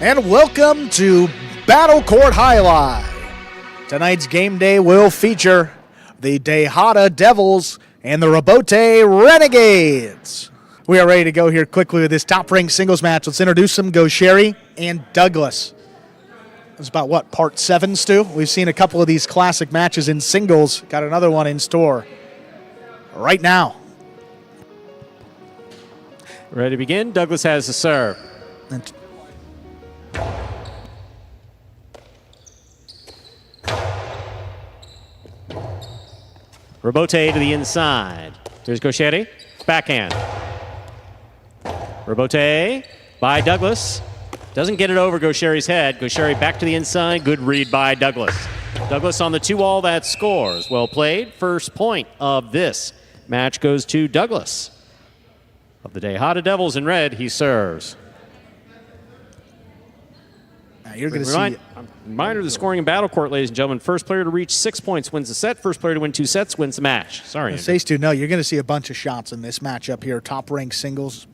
And welcome to Battle Court Jai-Alai. Tonight's game day will feature the Tejada Devils and the Rebote Renegades. We are ready to go here quickly with this top-ranked singles match. Let's introduce them, Goixerri and Douglas. It's about, what, part 7, Stu? We've seen a couple of these classic matches in singles. Got another one in store right now. Ready to begin. Douglas has the serve. Rebote to the inside. Here's Goixerri. Backhand. Rebote by Douglas. Doesn't get it over Goixerri's head. Goixerri back to the inside. Good read by Douglas. Douglas on the 2-all that scores. Well played. First point of this match goes to Douglas. Of the Tejada Devils in red, he serves. Now you're going to see. Reminder of the scoring in Battle Court, ladies and gentlemen. First player to reach 6 points wins the set. First player to win 2 sets wins the match. Sorry. Say, Stu, no, you're going to see a bunch of shots in this matchup here. Top-ranked singles.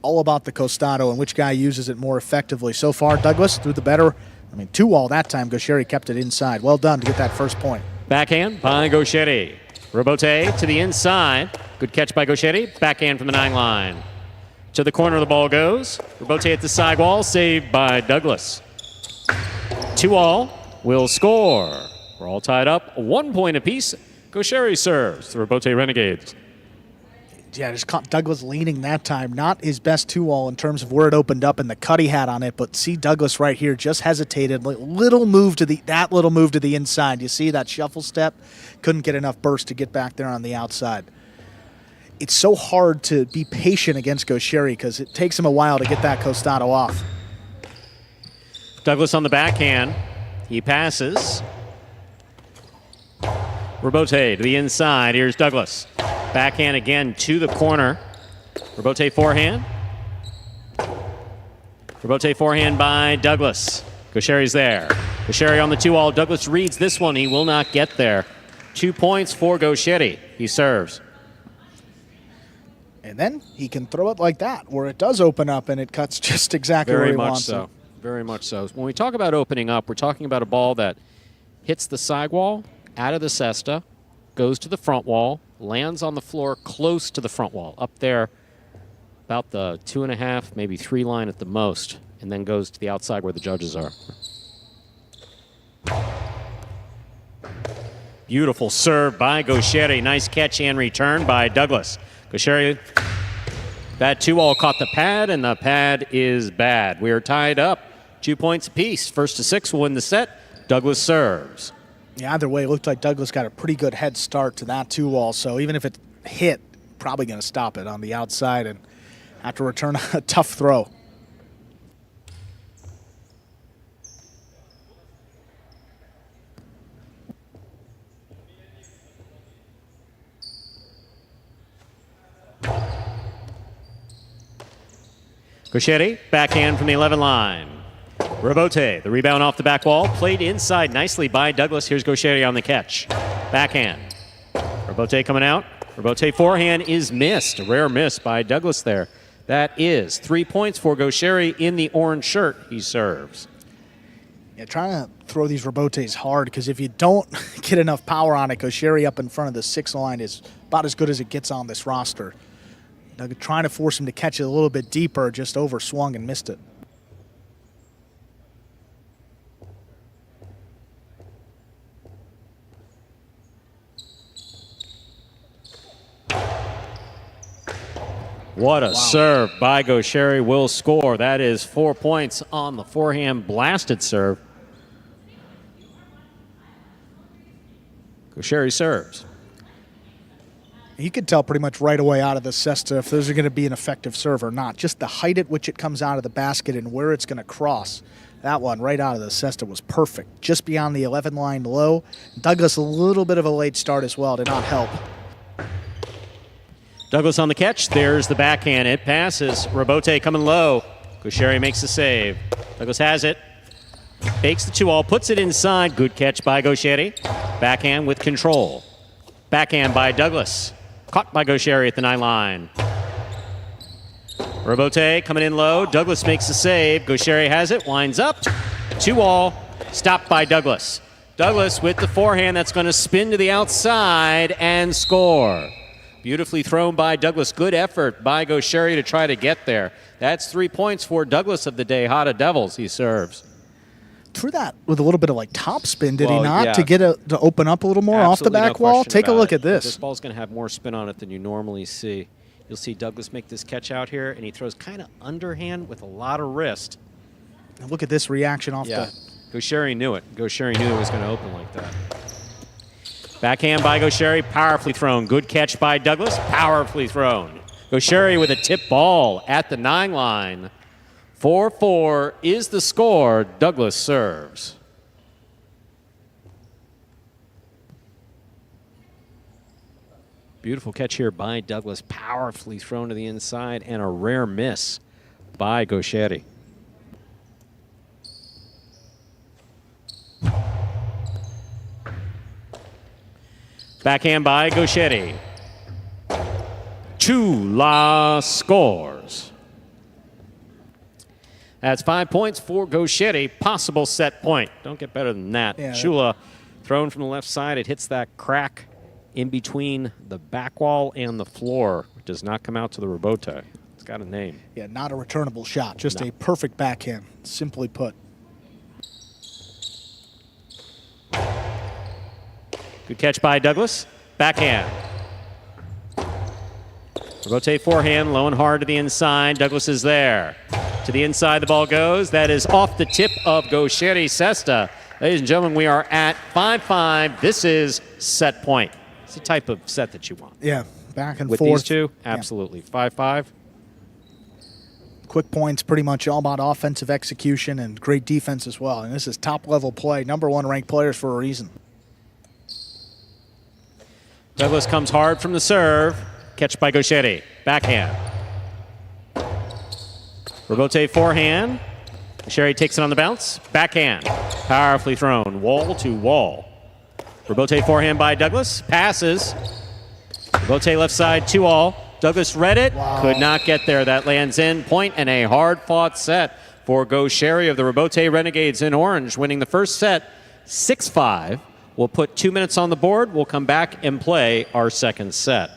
All about the costado and which guy uses it more effectively. So far, Douglas threw the better. 2-all that time. Goixerri kept it inside. Well done to get that first point. Backhand by Goixerri. Rebote to the inside. Good catch by Goixerri. Backhand from the 9 line. To the corner the ball goes. Rebote at the side wall. Saved by Douglas. 2-all will score. We're all tied up. 1 point apiece. Goixerri serves. The Rebote Renegades. Yeah, just caught Douglas leaning that time. Not his best 2-all in terms of where it opened up and the cut he had on it, but see Douglas right here just hesitated. That little move to the inside. You see that shuffle step? Couldn't get enough burst to get back there on the outside. It's so hard to be patient against Goixerri because it takes him a while to get that costado off. Douglas on the backhand. He passes. Rebote to the inside. Here's Douglas. Backhand again to the corner. Rebote forehand. Rebote forehand by Douglas. Goixerri's there. Goixerri on the 2-all. Douglas reads this one. He will not get there. 2 points for Goixerri. He serves. And then he can throw it like that, where it does open up and it cuts just exactly where he wants it. Very much so. When we talk about opening up, we're talking about a ball that hits the sidewall, out of the cesta, goes to the front wall, lands on the floor close to the front wall, up there about the 2.5, maybe 3 line at the most, and then goes to the outside where the judges are. Beautiful serve by Goixerri. Nice catch and return by Douglas. Goixerri, that 2-all caught the pad, and the pad is bad. We are tied up. 2 points apiece. First to 6 will win the set. Douglas serves. Yeah, either way, it looked like Douglas got a pretty good head start to that 2-all, so even if it hit, probably going to stop it on the outside and have to return a tough throw. Goixerri, backhand from the 11 line. Rebote, the rebound off the back wall, played inside nicely by Douglas. Here's Goixerri on the catch. Backhand. Rebote coming out. Rebote forehand is missed. A rare miss by Douglas there. That is 3 points for Goixerri in the orange shirt. He serves. Yeah, trying to throw these rebotes hard because if you don't get enough power on it, Goixerri up in front of the 6 line is about as good as it gets on this roster. Doug trying to force him to catch it a little bit deeper, just overswung and missed it. What a serve by Goixerri will score. That is 4 points on the forehand blasted serve. Goixerri serves. You could tell pretty much right away out of the cesta if those are going to be an effective serve or not. Just the height at which it comes out of the basket and where it's going to cross. That one right out of the cesta was perfect. Just beyond the 11 line low. Douglas a little bit of a late start as well. Did not help. Douglas on the catch. There's the backhand. It passes. Rebote coming low. Goixerri makes the save. Douglas has it. Fakes the 2-all. Puts it inside. Good catch by Goixerri. Backhand with control. Backhand by Douglas. Caught by Goixerri at the 9 line. Robote coming in low. Douglas makes the save. Goixerri has it, winds up. 2-all, stopped by Douglas. Douglas with the forehand that's going to spin to the outside and score. Beautifully thrown by Douglas. Good effort by Goixerri to try to get there. That's 3 points for Douglas of the DeHata Devils. He serves. Threw that with a little bit of like top spin, did he Well, not? yeah. To get to open up a little more off the Absolutely back no wall? question Take a about look it. at this. This ball's going to have more spin on it than you normally see. You'll see Douglas make this catch out here, and he throws kind of underhand with a lot of wrist. And look at this reaction off the... Goixerri knew it. Goixerri knew it was going to open like that. Backhand by Goixerri, powerfully thrown. Good catch by Douglas, powerfully thrown. Goixerri with a tip ball at the 9 line. 4-4 is the score. Douglas serves. Beautiful catch here by Douglas, powerfully thrown to the inside, and a rare miss by Goixerri. Backhand by Goixerri. Chula scores. That's 5 points for Goixerri. Possible set point. Don't get better than that. Yeah, Chula thrown from the left side. It hits that crack in between the back wall and the floor. It does not come out to the Robote. It's got a name. Yeah, not a returnable shot. Just a perfect backhand, simply put. Good catch by Douglas. Backhand. Robote forehand, low and hard to the inside. Douglas is there. To the inside the ball goes. That is off the tip of Goixerri Cesta. Ladies and gentlemen, we are at 5-5. This is set point. It's the type of set that you want. Yeah, back and With forth. these two, absolutely. 5-5. Quick points, pretty much all about offensive execution and great defense as well. And this is top-level play. #1 ranked players for a reason. Douglas comes hard from the serve. Catch by Goixerri. Backhand. Robote forehand. Goixerri takes it on the bounce. Backhand. Powerfully thrown. Wall to wall. Robote forehand by Douglas. Passes. Robote left side 2-all. Douglas read it. Wow. Could not get there. That lands in. Point and a hard-fought set for Goixerri of the Robote Renegades in orange, winning the first set 6-5. We'll put 2 minutes on the board. We'll come back and play our second set.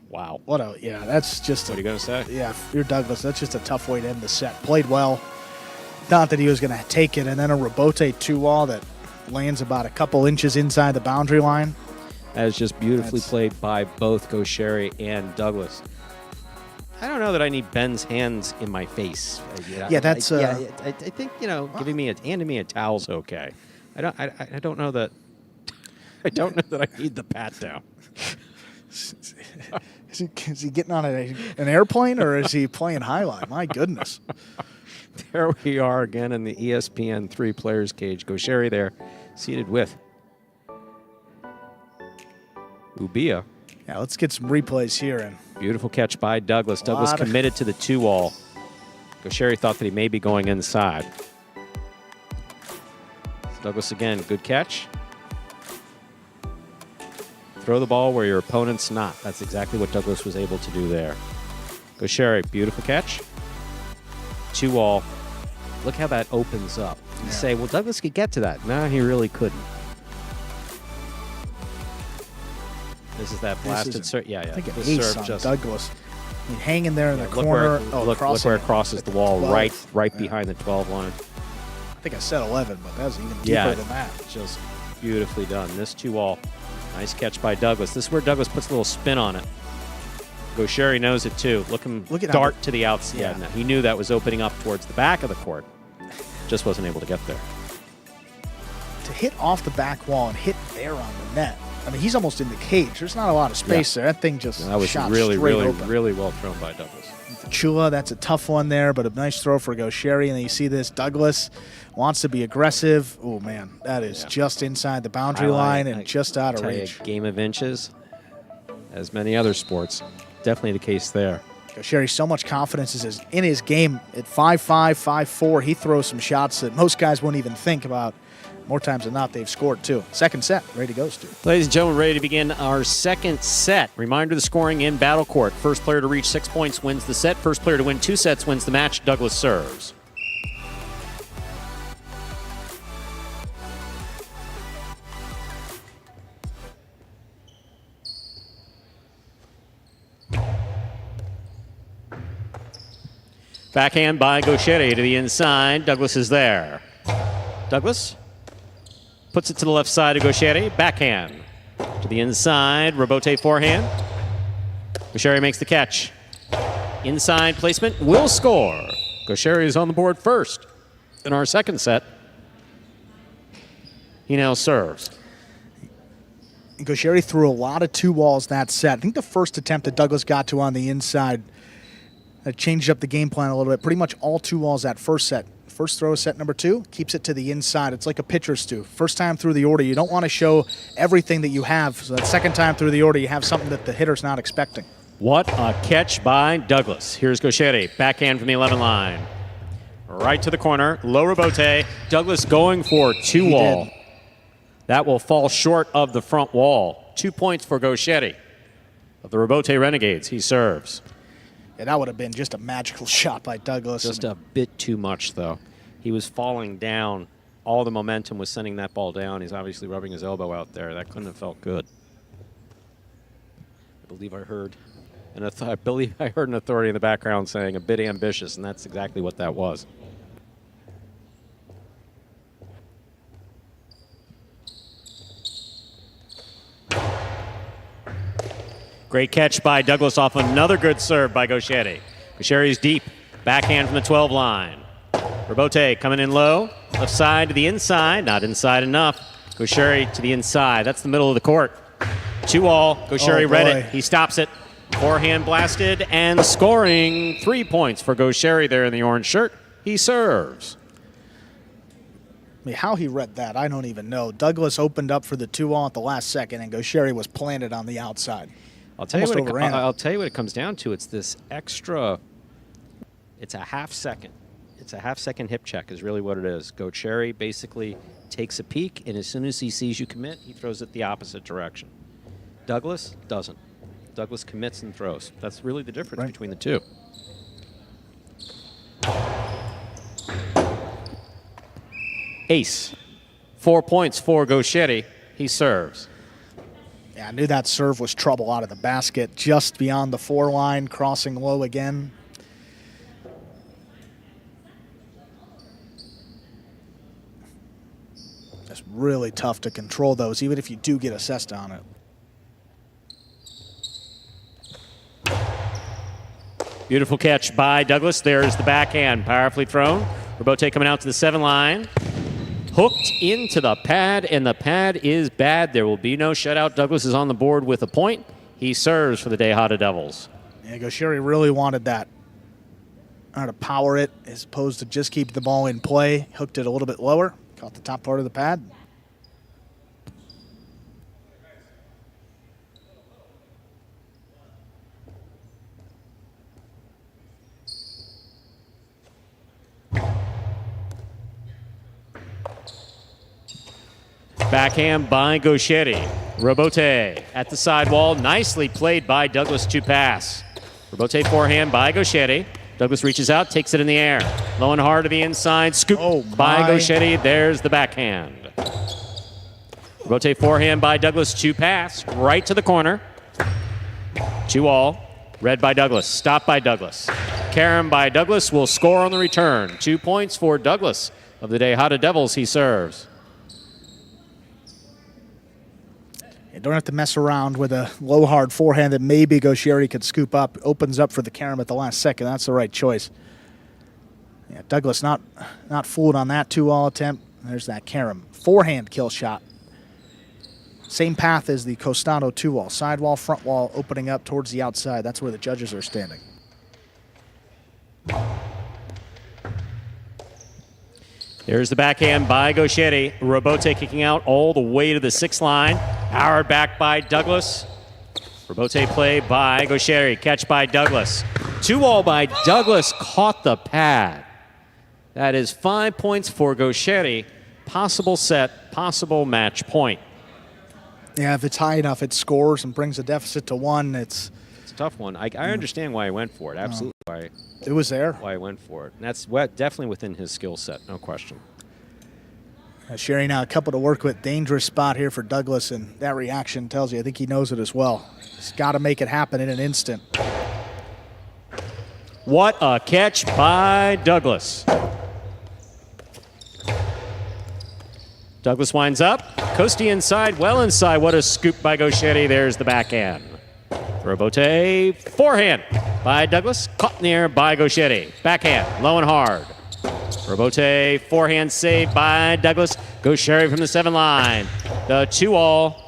Wow. That's just... What are you going to say? Yeah, if you're Douglas, that's just a tough way to end the set. Played well. Thought that he was going to take it, and then a Robote 2-all that lands about a couple inches inside the boundary line. That is just beautifully played by both Goixerri and Douglas. I don't know that I need Ben's hands in my face. Yeah, that's... I think, handing me a towel's okay. I don't know that... I don't know that I need the pat down. Is he getting on an airplane, or is he playing highline? My goodness. There we are again in the ESPN 3 players cage. Goixerri there, seated with Ubia. Yeah, let's get some replays here. And beautiful catch by Douglas. Douglas committed to the 2-all. Goixerri thought that he may be going inside. Douglas again, good catch. Throw the ball where your opponent's not. That's exactly what Douglas was able to do there. Goixerri, beautiful catch. 2-all. Look how that opens up. You say, well, Douglas could get to that. No, he really couldn't. This is that blasted serve. Yeah. I think This an ace serve on just Douglas. I mean, hanging there in the look corner. look where it crosses the wall, 12. right behind the 12 line. I think I said 11, but that was even deeper than that. Just beautifully done. This 2-all. Nice catch by Douglas. This is where Douglas puts a little spin on it. Goixerri knows it too. Look at dart to the outside. Yeah. No, he knew that was opening up towards the back of the court. Just wasn't able to get there. To hit off the back wall and hit there on the net. I mean, he's almost in the cage. There's not a lot of space there. That thing just that was shot really open. really well thrown by Douglas. Chula, that's a tough one there, but a nice throw for Goixerri. And then you see this, Douglas wants to be aggressive. Oh, man, that is just inside the boundary line and just out of reach. Game of inches, as many other sports. Definitely the case there. Goixerri, so much confidence in his game. At 5'5", 5'4", he throws some shots that most guys won't even think about. More times than not, they've scored too. Second set, ready to go, Stu. Ladies and gentlemen, ready to begin our second set. Reminder, the scoring in Battle Court. First player to reach 6 points wins the set. First player to win 2 sets wins the match. Douglas serves. Backhand by Goixerri to the inside. Douglas is there. Douglas puts it to the left side of Goixerri. Backhand to the inside. Rebote forehand. Goixerri makes the catch. Inside placement will score. Goixerri is on the board first in our second set. He now serves. Goixerri threw a lot of 2-walls that set. I think the first attempt that Douglas got to on the inside changed up the game plan a little bit. Pretty much all 2-walls that first set. First throw, set number 2, keeps it to the inside. It's like a pitcher, Stu. First time through the order, you don't want to show everything that you have. So that second time through the order, you have something that the hitter's not expecting. What a catch by Douglas. Here's Goixerri, backhand from the 11 line. Right to the corner, low rebote. Douglas going for 2-wall. That will fall short of the front wall. 2 points for Goixerri of the Rebote Renegades. He serves. Yeah, that would have been just a magical shot by Douglas. Just a bit too much, though. He was falling down. All the momentum was sending that ball down. He's obviously rubbing his elbow out there. That couldn't have felt good. I believe I heard an authority in the background saying a bit ambitious, and that's exactly what that was. Great catch by Douglas off another good serve by Goixerri. Goixerri's deep. Backhand from the 12 line. Rebote coming in low. Left side to the inside. Not inside enough. Goixerri to the inside. That's the middle of the court. 2-all. Goixerri read it. He stops it. Forehand blasted and scoring. 3 points for Goixerri there in the orange shirt. He serves. I mean, how he read that, I don't even know. Douglas opened up for the 2-all at the last second, and Goixerri was planted on the outside. I'll tell you what it comes down to. It's this extra. It's a half second. It's a half-second hip check is really what it is. Goixerri basically takes a peek, and as soon as he sees you commit, he throws it the opposite direction. Douglas doesn't. Douglas commits and throws. That's really the difference between the two. Ace. 4 points for Goixerri. He serves. Yeah, I knew that serve was trouble out of the basket, just beyond the 4 line, crossing low again. It's really tough to control those, even if you do get assessed on it. Beautiful catch by Douglas. There's the backhand, powerfully thrown. Rebote coming out to the 7 line. Hooked into the pad, and the pad is bad. There will be no shutout. Douglas is on the board with a point. He serves for the DeHada Devils. Yeah, Goixerri really wanted that. To power it as opposed to just keep the ball in play. Hooked it a little bit lower. Caught the top part of the pad. Backhand by Goixerri. Rebote at the sidewall. Nicely played by Douglas to pass. Rebote forehand by Goixerri. Douglas reaches out, takes it in the air. Low and hard to the inside. Scoop by Goixerri. There's the backhand. Rebote forehand by Douglas to pass. Right to the corner. 2-all. Read by Douglas. Stopped by Douglas. Carom by Douglas will score on the return. 2 points for Douglas of the DeHada Devils. He serves. You don't have to mess around with a low, hard forehand that maybe Goixerri could scoop up. Opens up for the carom at the last second. That's the right choice. Yeah, Douglas not fooled on that 2-all attempt. There's that carom. Forehand kill shot. Same path as the Costado 2-all. Sidewall, front wall, opening up towards the outside. That's where the judges are standing. There's the backhand by Goixerri. Rebote kicking out all the way to the 6 line. Powered back by Douglas. Rebote play by Goixerri. Catch by Douglas. 2-all by Douglas, caught the pad. That is 5 points for Goixerri. Possible set, possible match point. Yeah, if it's high enough, it scores and brings the deficit to 1. It's a tough one. I understand why he went for it. Absolutely why. It was there. Why he went for it. And that's definitely within his skill set, no question. Sherry now a couple to work with. Dangerous spot here for Douglas, and that reaction tells you I think he knows it as well. He's got to make it happen in an instant. What a catch by Douglas. Douglas winds up. Costi inside, well inside. What a scoop by Goixerri. There's the backhand. Robote, forehand by Douglas. Caught in the air by Goixerri. Backhand, low and hard. Robote, forehand save by Douglas. Goixerri from the 7 line. The 2-all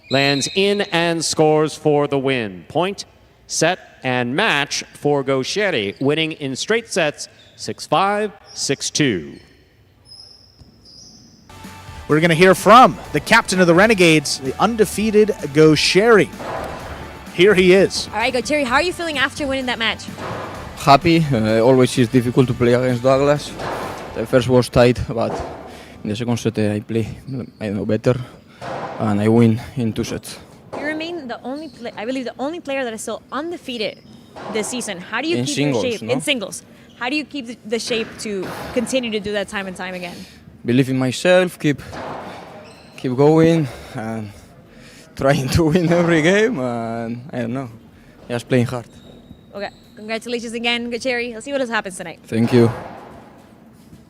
lands in and scores for the win. Point, set, and match for Goixerri, winning in straight sets 6-5, 6-2. We're going to hear from the captain of the Renegades, the undefeated Goixerri. Here he is. All right, Goixerri, how are you feeling after winning that match? Happy. Always is difficult to play against Douglas. The first was tight, but in the second set I play, I know, better, and I win in 2 sets. You remain the only, I believe, the only player that is still undefeated this season. How do you In keep singles, your shape no? in singles? How do you keep the shape to continue to do that time and time again? Believe in myself, keep going, and trying to win every game, and I don't know, just playing hard. Okay, congratulations again, Goixerri. Let's see what happens tonight. Thank you.